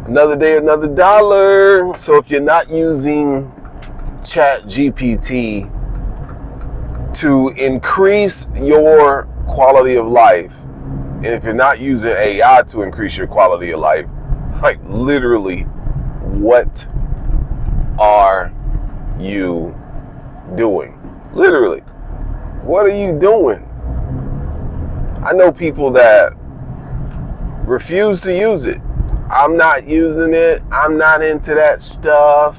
Another day, another dollar. So if you're not using ChatGPT to increase your quality of life, and if you're not using AI to increase your quality of life, like literally, what are you doing? Literally, what are you doing? I know people that refuse to use it. I'm not using it. I'm not into that stuff.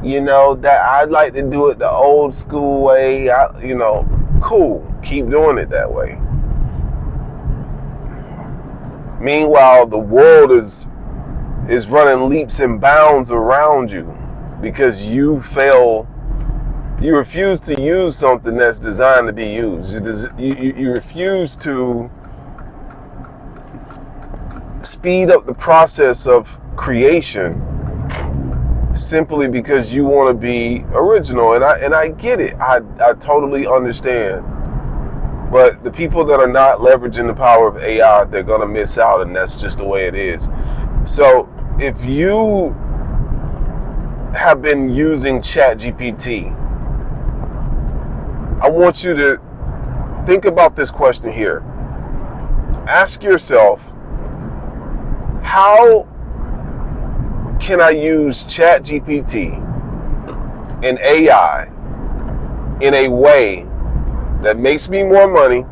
That I'd like to do it the old school way. Cool. Keep doing it that way. Meanwhile, the world is running leaps and bounds around you because you refuse to use something that's designed to be used. You refuse to speed up the process of creation simply because you want to be original, and I get it. I totally understand. But the people that are not leveraging the power of AI, they're gonna miss out, and that's just the way it is. So if you have been using ChatGPT, I want you to think about this question here. Ask yourself, how can I use ChatGPT and AI in a way that makes me more money,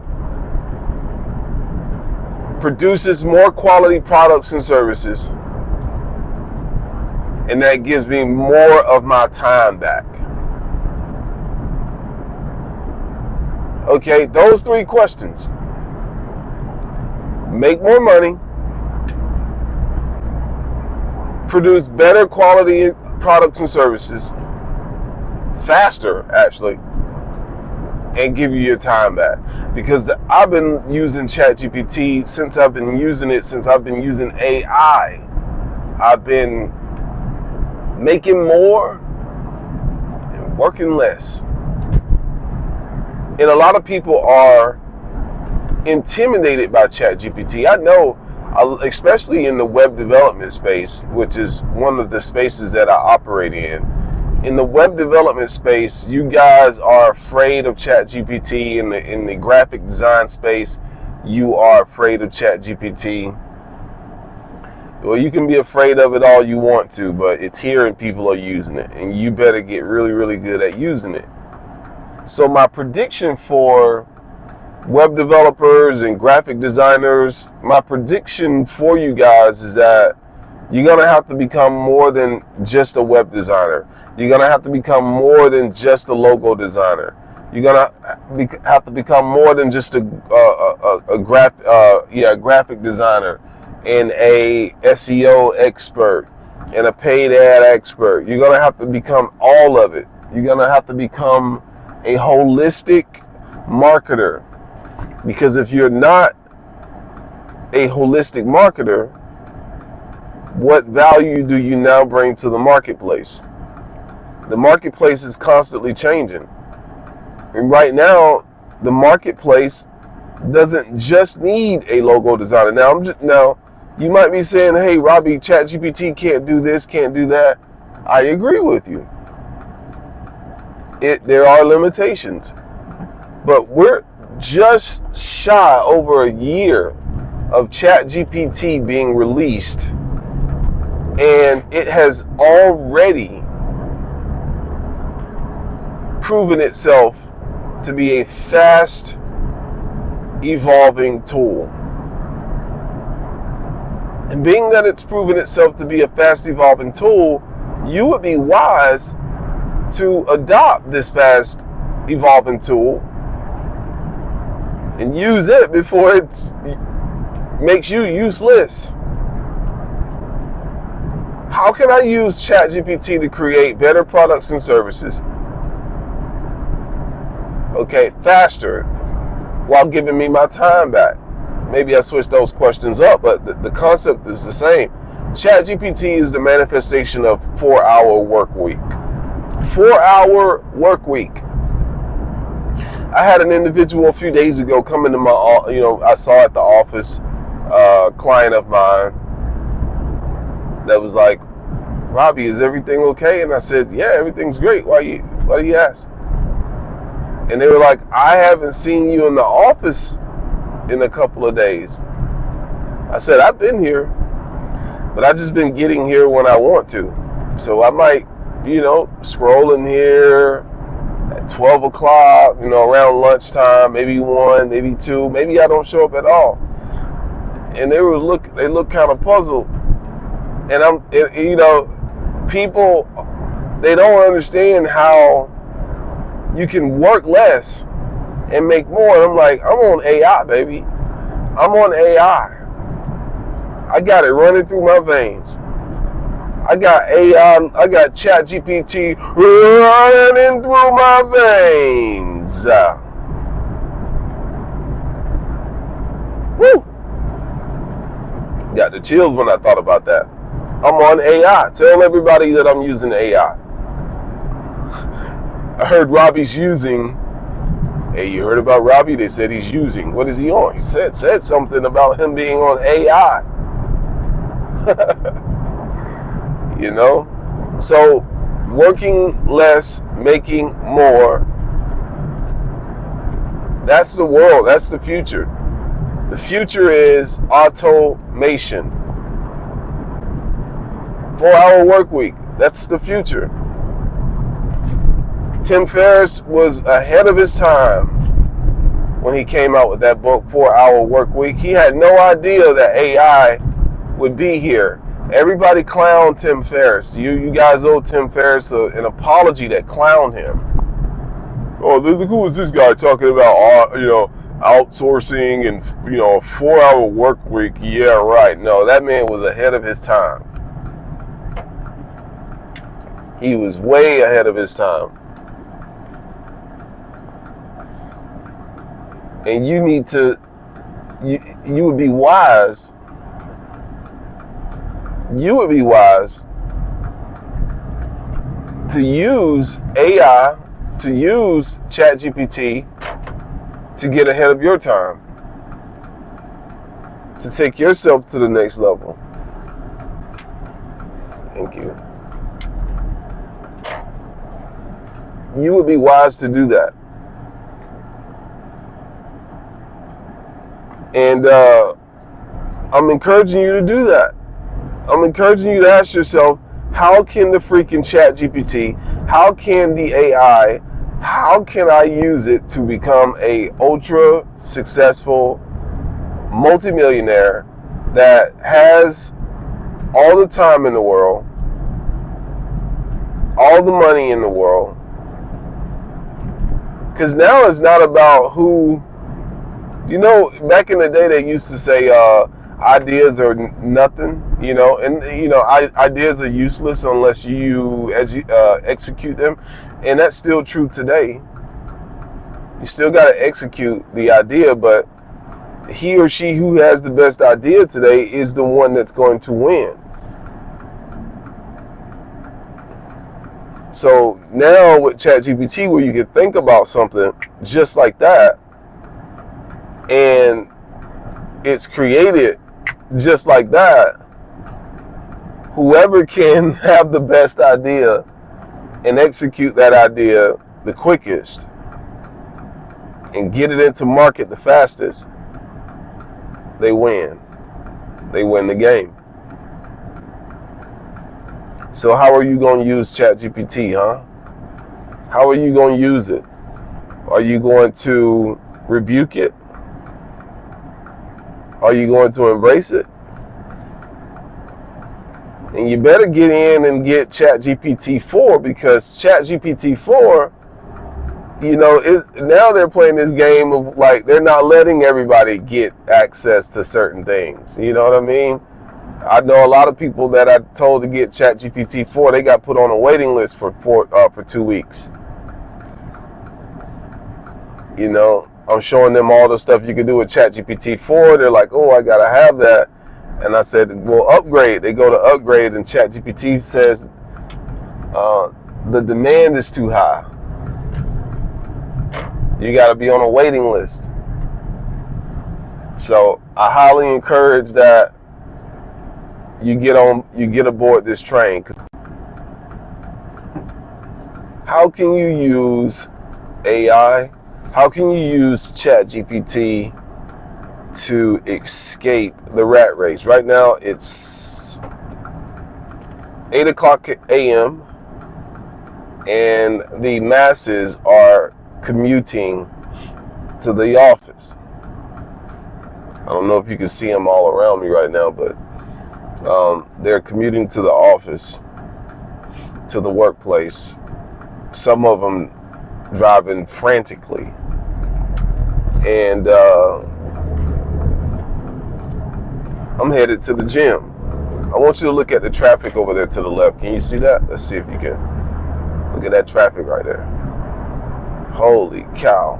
produces more quality products and services, and that gives me more of my time back? Okay, those three questions. Make more money, produce better quality products and services, faster actually, and give you your time back. Because I've been using ChatGPT since I've been using AI. I've been making more and working less. And a lot of people are intimidated by ChatGPT. I know, especially in the web development space, which is one of the spaces that I operate in. In the web development space, you guys are afraid of ChatGPT. In the graphic design space, you are afraid of ChatGPT. Well, you can be afraid of it all you want to, but it's here and people are using it, and you better get really, really good at using it. So my prediction for web developers and graphic designers, my prediction for you guys is that you're going to have to become more than just a web designer. You're going to have to become more than just a logo designer. You're going to have to become more than just a graphic designer and a SEO expert and a paid ad expert. You're going to have to become all of it. You're going to have to become a holistic marketer. Because if you're not a holistic marketer, what value do you now bring to the marketplace? The marketplace is constantly changing. And right now, the marketplace doesn't just need a logo designer. Now you might be saying, hey, Robbie, ChatGPT can't do this, can't do that. I agree with you. There are limitations. But we're just shy over a year of ChatGPT being released, and it has already proven itself to be a fast evolving tool. And being that it's proven itself to be a fast evolving tool, you would be wise to adopt this fast evolving tool and use it before it makes you useless. How can I use ChatGPT to create better products and services, faster, while giving me my time back? Maybe I switched those questions up, but the concept is the same. ChatGPT is the manifestation of 4-hour work week. 4-hour work week. I had an individual a few days ago come into my, I saw at the office, client of mine, that was like, Robbie, is everything okay? And I said, yeah, everything's great. Why do you ask? And they were like, I haven't seen you in the office in a couple of days. I said, I've been here, but I've just been getting here when I want to. So I might, scroll in here at 12 o'clock, around lunchtime, maybe 1, maybe 2, maybe I don't show up at all. And they look kind of puzzled. And people, they don't understand how you can work less and make more. And I'm like, I'm on AI, baby. I'm on AI. I got it running through my veins. I got AI, I got ChatGPT running through my veins. Woo! Got the chills when I thought about that. I'm on AI. Tell everybody that I'm using AI. I heard Robbie's using. Hey, you heard about Robbie? They said he's using. What is he on? He said something about him being on AI. So working less, making more. That's the world. That's the future. The future is automation. 4-hour work week. That's the future. Tim Ferriss was ahead of his time when he came out with that book, 4-Hour Work Week. He had no idea that AI would be here. Everybody clowned Tim Ferriss. You guys owe Tim Ferriss an apology that clowned him. Oh, who was this guy talking about, outsourcing and, a 4-hour work week? Yeah, right. No, that man was ahead of his time. He was way ahead of his time. And you need to, you would be wise. You would be wise to use AI, to use ChatGPT to get ahead of your time, to take yourself to the next level. Thank you. You would be wise to do that. And I'm encouraging you to do that. I'm encouraging you to ask yourself, how can the freaking ChatGPT, how can the AI, how can I use it to become a ultra successful multimillionaire that has all the time in the world, all the money in the world? Because now it's not about who, back in the day they used to say ideas are nothing, ideas are useless unless you execute them. And that's still true today. You still got to execute the idea, but he or she who has the best idea today is the one that's going to win. So now with ChatGPT, where you can think about something just like that, and it's created just like that, whoever can have the best idea and execute that idea the quickest and get it into market the fastest, they win. They win the game. So how are you going to use ChatGPT, huh? How are you going to use it? Are you going to rebuke it? Are you going to embrace it? And you better get in and get ChatGPT 4, because ChatGPT 4, now they're playing this game of like they're not letting everybody get access to certain things. You know what I mean? I know a lot of people that I told to get ChatGPT 4, they got put on a waiting list for 2 weeks. I'm showing them all the stuff you can do with ChatGPT 4. They're like, oh, I gotta have that. And I said, well, upgrade. They go to upgrade, and ChatGPT says the demand is too high. You got to be on a waiting list. So I highly encourage that you get aboard this train. How can you use AI? How can you use ChatGPT to escape the rat race? Right now it's 8 o'clock a.m. and the masses are commuting to the office. I don't know if you can see them all around me right now, but they're commuting to the office, to the workplace. Some of them driving frantically. And I'm headed to the gym. I want you to look at the traffic over there to the left. Can you see that? Let's see if you can. Look at that traffic right there. Holy cow.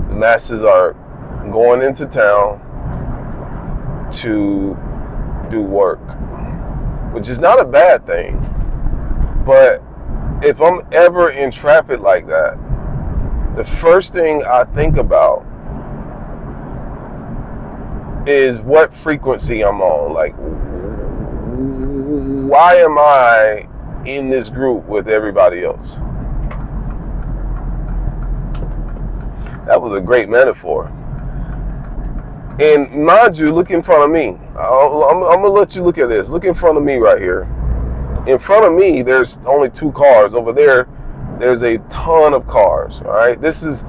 The masses are going into town to do work, which is not a bad thing. But if I'm ever in traffic like that, the first thing I think about is what frequency I'm on. Like, why am I in this group with everybody else? That was a great metaphor. And mind you, look in front of me. I'm going to let you look at this. Look in front of me right here. In front of me, there's only 2 cars. Over there, there's a ton of cars. All right. This is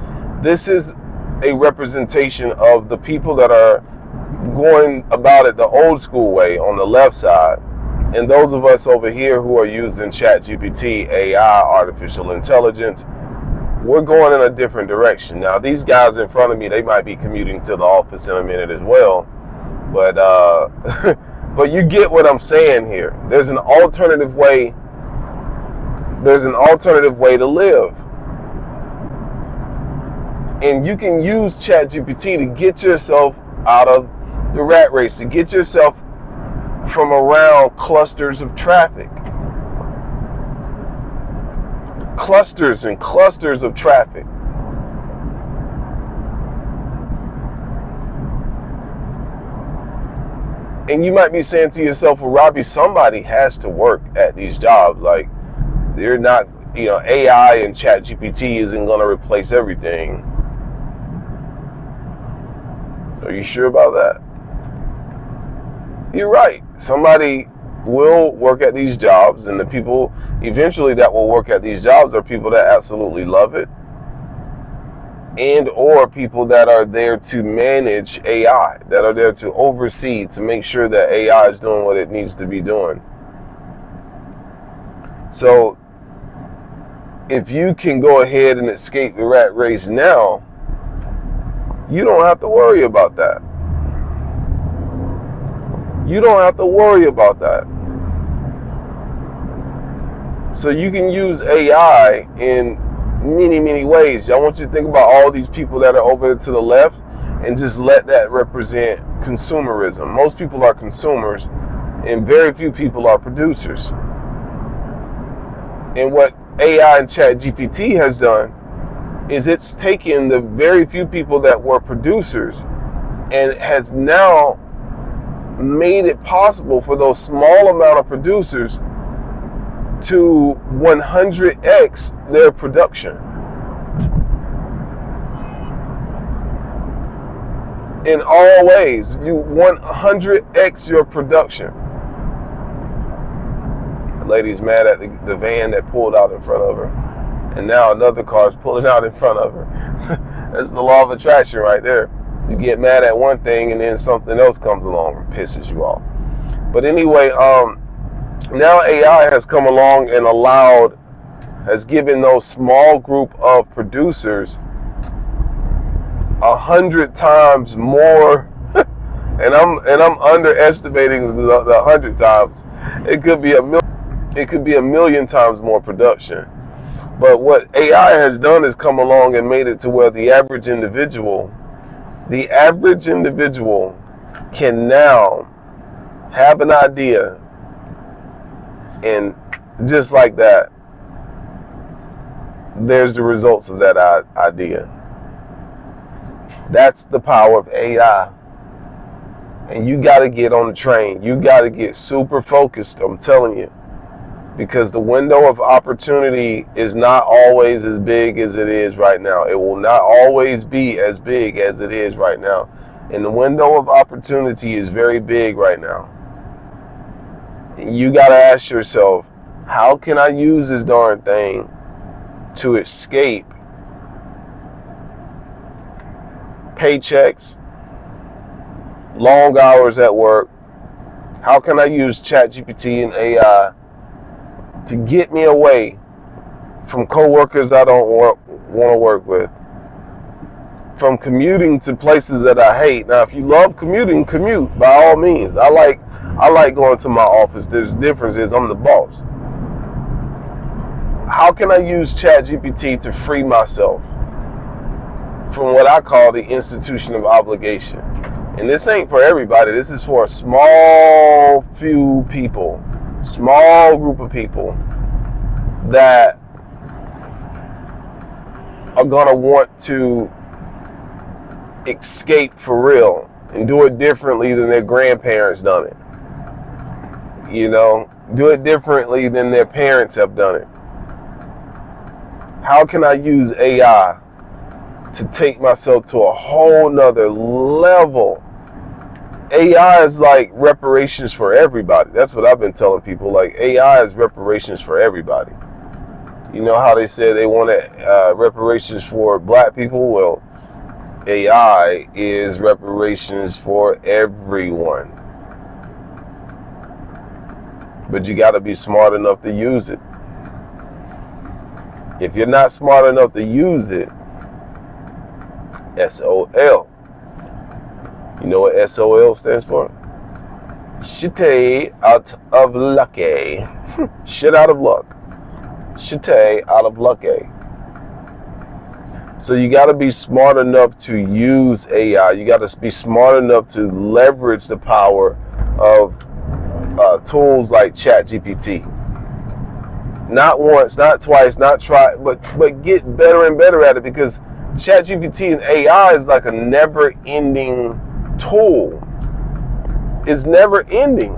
a representation of the people that are going about it the old school way on the left side, and those of us over here who are using ChatGPT, AI, artificial intelligence, we're going in a different direction. Now, these guys in front of me, they might be commuting to the office in a minute as well, but but you get what I'm saying here. There's an alternative way. There's an alternative way to live, and you can use ChatGPT to get yourself out of the rat race, to get yourself from around clusters of traffic. Clusters and clusters of traffic. And you might be saying to yourself, well, Robbie, somebody has to work at these jobs. Like, they're not, AI and ChatGPT isn't going to replace everything. Are you sure about that? You're right. Somebody will work at these jobs, and the people eventually that will work at these jobs are people that absolutely love it, and or people that are there to manage AI, that are there to oversee, to make sure that AI is doing what it needs to be doing. So if you can go ahead and escape the rat race now, you don't have to worry about that. You don't have to worry about that. So you can use AI in many, many ways. I want you to think about all these people that are over to the left and just let that represent consumerism. Most people are consumers and very few people are producers. And what AI and ChatGPT has done is it's taken the very few people that were producers and has now made it possible for those small amount of producers to 100x their production. In all ways, you 100x your production. The lady's mad at the van that pulled out in front of her, and now another car's pulling out in front of her. That's the law of attraction right there. You get mad at one thing, and then something else comes along and pisses you off. But anyway, now AI has come along and has given those small group of producers 100 times more, and I'm underestimating the 100 times. It could be a million times more production. But what AI has done is come along and made it to where the average individual can now have an idea, and just like that, there's the results of that idea. That's the power of AI. And you got to get on the train. You got to get super focused, I'm telling you. Because the window of opportunity is not always as big as it is right now. It will not always be as big as it is right now. And the window of opportunity is very big right now. And you got to ask yourself, how can I use this darn thing to escape paychecks, long hours at work? How can I use ChatGPT and AI to get me away from coworkers I don't want to work with, from commuting to places that I hate? Now, if you love commuting, commute by all means. I like going to my office. There's differences. I'm the boss. How can I use ChatGPT to free myself from what I call the institution of obligation? And this ain't for everybody. This is for a small few people, small group of people that are gonna want to escape for real and do it differently than their grandparents done it. You know, do it differently than their parents have done it. How can I use AI to take myself to a whole nother level? AI is like reparations for everybody. That's what I've been telling people. Like, AI is reparations for everybody. You know how they said they wanted reparations for black people? Well, AI is reparations for everyone. But you got to be smart enough to use it. If you're not smart enough to use it, SOL. You know what SOL stands for? Shit out of lucky. Shit out of luck. Shit out of lucky. So you got to be smart enough to use AI. You got to be smart enough to leverage the power of tools like ChatGPT. Not once, not twice, not try, but get better and better at it, because ChatGPT and AI is like a never-ending tool. It's never ending.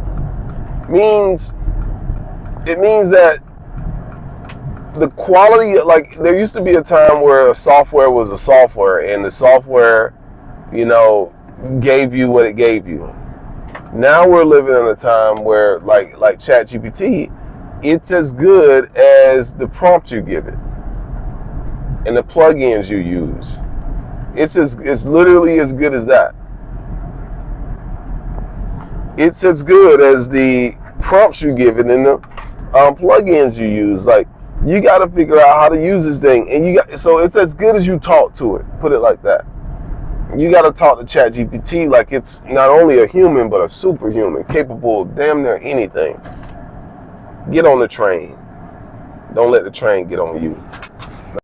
It means that the quality, like, there used to be a time where a software was a software, and the software, you know, gave you what it gave you. Now we're living in a time where, like ChatGPT, it's as good as the prompt you give it and the plugins you use. It's literally as good as that. It's as good as the prompts you give it and the plugins you use. Like, you got to figure out how to use this thing, and so it's as good as you talk to it. Put it like that. You got to talk to ChatGPT like it's not only a human but a superhuman, capable of damn near anything. Get on the train. Don't let the train get on you.